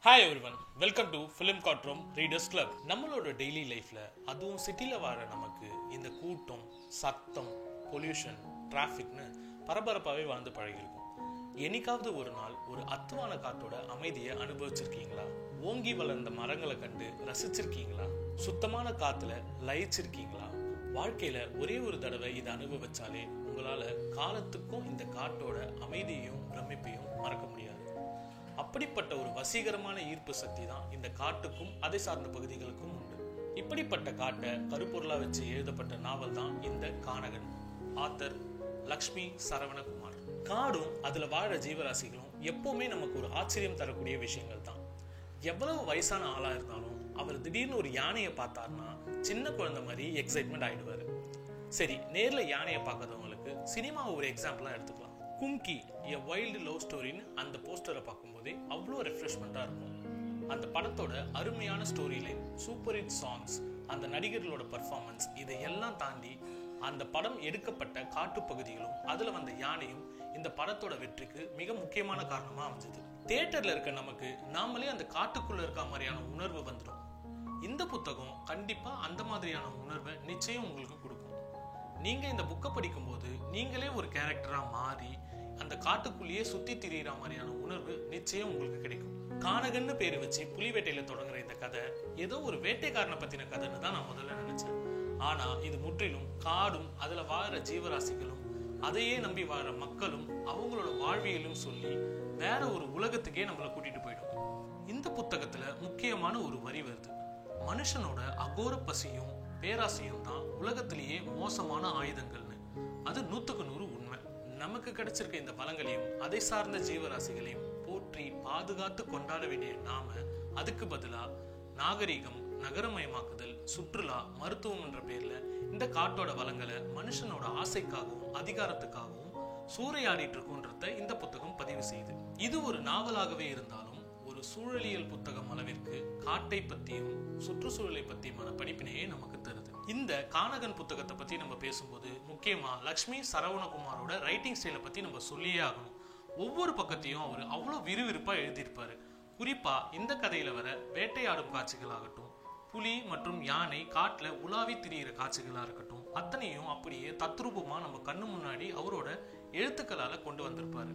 Hi everyone, welcome to film courtroom readers club. நம்மளோட daily லைஃப்பில், அதுவும் சிட்டியில் வர நமக்கு இந்த கூட்டம், சத்தம், பொல்யூஷன், டிராஃபிக்னு பரபரப்பாகவே வாழ்ந்து பழகிருக்கும். என்னைக்காவது ஒரு நாள் ஒரு அத்துவான காற்றோட அமைதியை அனுபவிச்சிருக்கீங்களா? ஓங்கி வளர்ந்த மரங்களை கண்டு ரசிச்சிருக்கீங்களா? சுத்தமான காற்றுல லயிச்சிருக்கீங்களா? வாழ்க்கையில் ஒரே ஒரு தடவை இதை அனுபவிச்சாலே உங்களால் காலத்துக்கும் இந்த காற்றோட அமைதியையும் பிரமிப்பையும் மறக்க முடியாது. அப்படிப்பட்ட ஒரு வசீகரமான ஈர்ப்பு சக்தி தான் இந்த காட்டுக்கும் அதை சார்ந்த பகுதிகளுக்கும் உண்டு. இப்படிப்பட்ட காட்டை கருப்பொருளா வச்சு எழுதப்பட்ட நாவல் தான் இந்த கானகன். ஆத்தர் லக்ஷ்மி சரவணகுமார். காடும் அதுல வாழ ஜீவராசிகளும் எப்பவுமே நமக்கு ஒரு ஆச்சரியம் தரக்கூடிய விஷயங்கள் தான். எவ்வளவு வயசான ஆளா இருந்தாலும் அவர் திடீர்னு ஒரு யானையை பார்த்தாருன்னா சின்ன குழந்தை மாதிரி எக்ஸைட்மெண்ட் ஆயிடுவாரு. சரி, நேர்ல யானையை பார்க்காதவங்களுக்கு சினிமா ஒரு எக்ஸாம்பிளா எடுத்துக்கலாம். கும்கி எ வைல்டு லவ் ஸ்டோரின்னு அந்த போஸ்டரை பார்க்கும்போதே அவ்வளோ ரெஃப்ரெஷ்மெண்ட்டாக இருக்கும். அந்த படத்தோட அருமையான story line, super hit songs, அந்த நடிகர்களோட பர்ஃபார்மன்ஸ், இதையெல்லாம் தாண்டி அந்த படம் எடுக்கப்பட்ட காட்டுப்பகுதிகளும் அதில் வந்த யானையும் இந்த படத்தோட வெற்றிக்கு மிக முக்கியமான காரணமாக அமைஞ்சது. தியேட்டரில் இருக்க நமக்கு நாமளே அந்த காட்டுக்குள்ளே இருக்க மாதிரியான உணர்வு வந்துடும். இந்த புத்தகம் கண்டிப்பாக அந்த மாதிரியான உணர்வை நிச்சயம் உங்களுக்கு கொடுக்கும். நீங்கள் இந்த புக்கை படிக்கும்போது நீங்களே ஒரு கேரக்டராக மாறி அந்த காட்டுக்குள்ளேயே சுத்தி திரியிற மாதிரியான உணர்வு நிச்சயம் உங்களுக்கு கிடைக்கும். கானகன்னு பேரு வச்சு புலிவேட்டையில தொடங்குற இந்த கதை ஏதோ ஒரு வேட்டைக்காரனை பத்தின கதைன்னு தான் நான் முதல்ல நினைச்சேன். ஆனா இது முற்றிலும் காடும் அதுல வாழற ஜீவராசிகளும் அதையே நம்பி வாழற மக்களும் அவங்களோட வாழ்வியலும் சொல்லி வேற ஒரு உலகத்துக்கே நம்மளை கூட்டிட்டு போயிடும். இந்த புத்தகத்துல முக்கியமான ஒரு வரி வருது. மனுஷனோட அகோர பசியும் பேராசையும் தான் உலகத்திலேயே மோசமான ஆயுதங்கள்னு. அது 100க்கு 100 உண்மை. நமக்கு கிடைச்சிருக்க இந்த வளங்களையும் அதை சார்ந்த ஜீவராசிகளையும் போற்றி பாதுகாத்து கொண்டாட வேண்டிய நாம அதுக்கு பதிலா நாகரிகம், நகரமயமாக்குதல், சுற்றுலா, மருத்துவம் என்ற பேர்ல இந்த காட்டோட வளங்களை மனுஷனோட ஆசைக்காகவும் அதிகாரத்துக்காகவும் சூறையாடிட்டு இருக்குன்றத இந்த புத்தகம் பதிவு செய்யுது. இது ஒரு நாவலாகவே இருந்தாலும் ஒரு சூழலியல் புத்தகம் அளவிற்கு காட்டை பத்தியும் சுற்றுச்சூழலை பத்தியுமான படிப்பினையே நமக்கு தருது. இந்த கானகன் புத்தகத்தை பத்தி நம்ம பேசும்போது முக்கியமா லக்ஷ்மி சரவணகுமாரோட ரைட்டிங் ஸ்டைலை பத்தி நம்ம சொல்லியே ஆகணும். ஒவ்வொரு பக்கத்தையும் அவர் அவ்வளவு விறுவிறுப்பா எழுதியிருப்பாரு. குறிப்பா இந்த கதையில வர வேட்டையாடும் காட்சிகள் ஆகட்டும், புலி மற்றும் யானை காட்டுல உலாவி திரியிற காட்சிகளா இருக்கட்டும், அத்தனையும் அப்படியே தத்ரூபமா நம்ம கண்ணு முன்னாடி அவரோட எழுத்துக்களால கொண்டு வந்திருப்பாரு.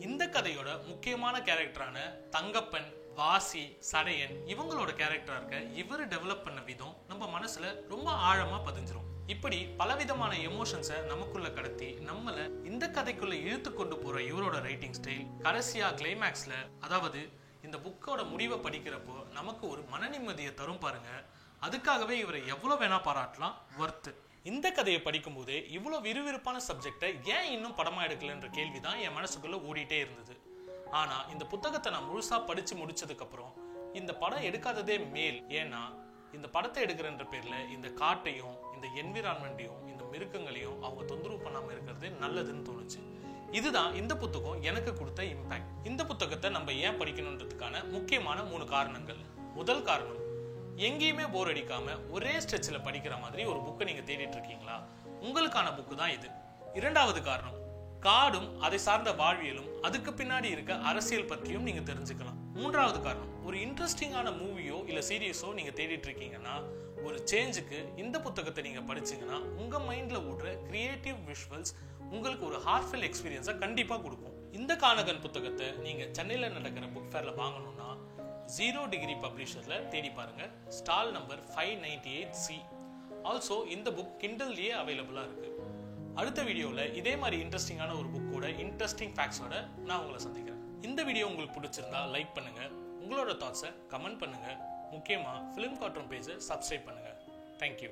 இந்த கதையோட முக்கியமான கேரக்டரான தங்கப்பன், வாசி, சடையன் இவங்களோட கேரக்டரா இருக்க இவரு டெவலப் பண்ண விதம் நம்ம மனசுல ரொம்ப ஆழமா பதிஞ்சிரும். இப்படி பலவிதமான எமோஷன்ஸை நமக்குள்ள கடத்தி நம்மள இந்த கதைக்குள்ள இழுத்து கொண்டு போற இவரோட ரைட்டிங் ஸ்டைல் கடைசியா கிளைமேக்ஸ்ல, அதாவது இந்த புக்கோட முடிவை படிக்கிறப்போ நமக்கு ஒரு மன நிம்மதியை தரும் பாருங்க. அதுக்காகவே இவரை எவ்வளவு வேணா பாராட்டலாம், வர்த்து. இந்த கதையை படிக்கும் போதே இவ்வளவு விறுவிறுப்பான சப்ஜெக்டை ஏன் இன்னும் படமா எடுக்கலன்ற கேள்விதான் என் மனசுக்குள்ள ஓடிட்டே இருந்தது. ஆனா இந்த புத்தகத்தை நான் முழுசா படிச்சு முடிச்சதுக்கு அப்புறம் இந்த படம் எடுக்காததே மேல். ஏன்னா இந்த படத்தை எடுக்கிறன்ற பேர்ல இந்த காட்டையும் இந்த என்விரான்மெண்ட்டையும் இந்த மிருகங்களையும் அவங்க தொந்தரவு பண்ணாம இருக்கிறது நல்லதுன்னு தோணுச்சு. இதுதான் இந்த புத்தகம் எனக்கு கொடுத்த இம்பாக்ட். இந்த புத்தகத்தை நம்ம ஏன் படிக்கணுன்றதுக்கான முக்கியமான 3 காரணங்கள். முதல் காரணம், எங்கேயுமே போர் அடிக்காம ஒரே ஸ்ட்ரெச்சில் படிக்கிற மாதிரி ஒரு புக்கை நீங்க தேடிட்டு இருக்கீங்களா? உங்களுக்கான புக்கு தான் இது. இரண்டாவது காரணம், காடும் அதை சார்ந்த வாழ்வியலும் அதுக்கு பின்னாடி இருக்க அரசியல் பற்றியும் நீங்க தெரிஞ்சுக்கலாம். மூன்றாவது காரணம், ஒரு இன்ட்ரெஸ்டிங்கான மூவியோ இல்ல சீரியஸோ நீங்க தேடிட்டு இருக்கீங்கன்னா ஒரு சேஞ்சுக்கு இந்த புத்தகத்தை நீங்க படிச்சீங்கன்னா உங்க மைண்ட்ல ஓடுற கிரியேட்டிவ் விஷுவல்ஸ் உங்களுக்கு ஒரு ஹார்ட்ஃபெல் எக்ஸ்பீரியன்ஸை கண்டிப்பா கொடுக்கும். இந்த கானகன் புத்தகத்தை நீங்க சென்னையில நடக்கிற புக் ஃபேர்ல வாங்கணும்னா 0 டிகிரி பப்ளிஷர்ல தேடி பாருங்க. Stall number 598C. ஆல்சோ இந்த புக் கிண்டல்லையே அவைலபிளா இருக்கு. அடுத்த வீடியோல இதே மாதிரி இன்ட்ரெஸ்டிங்கான ஒரு புக்கோட இன்ட்ரெஸ்டிங் ஃபேக்ட்ஸோட நான் உங்களை சந்திக்கிறேன். இந்த வீடியோ உங்களுக்கு பிடிச்சிருந்தா லைக் பண்ணுங்க, உங்களோட தாட்ஸை கமெண்ட் பண்ணுங்க, முக்கியமா ஃபிலிம் காட்ரூம் பேஜை சப்ஸ்கிரைப் பண்ணுங்க. தேங்க்யூ.